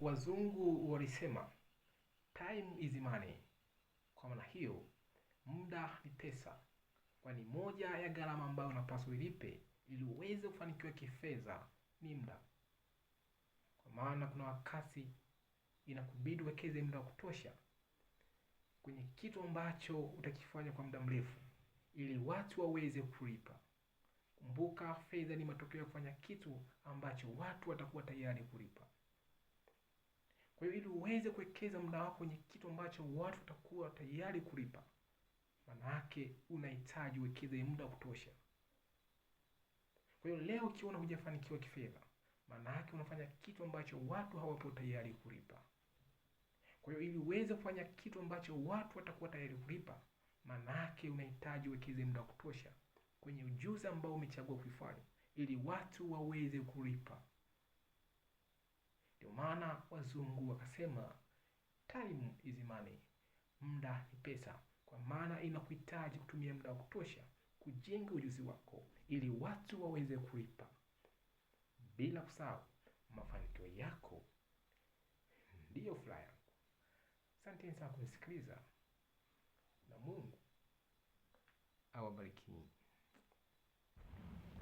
Wazungu walisema time is money. Kwa maana hiyo, muda ni pesa, kwani moja ya gharama ambayo unapaswa ulipe ili uweze kufanikiwa kifedha ni muda. Kwa maana kuna wakati inakubidi uwekeze muda wa kutosha kwenye kitu ambacho utakifanya kwa muda mrefu ili watu waweze kulipa. Kumbuka, fedha ni matokeo ya kufanya kitu ambacho watu watakuwa tayari kulipa. Kwa hiyo ili uweze kuwekeza muda wako kwenye kitu ambacho watu watakuwa tayari kulipa, maana yake unahitaji uwekeze muda wa kutosha. Kwa hiyo leo ukiona hujafanikiwa kifedha, maana yake unafanya kitu ambacho watu hawapo tayari kulipa. Kwa hiyo ili uweze kufanya kitu ambacho watu watakuwa tayari kulipa, maana yake unahitaji uwekeze muda wa kutosha kwenye ujuzi ambao umechagua kuifanya ili watu waweze kulipa. Ndio maana wazungu wakasema time is money. Muda ni pesa, kwa maana inakuhitaji kutumia muda wa kutosha kujenga ujuzi wako ili watu waweze kulipa. Bila kusahau, mafanikio yako ndiyo furaha yako. Asante sana kunisikiliza na Mungu awabariki.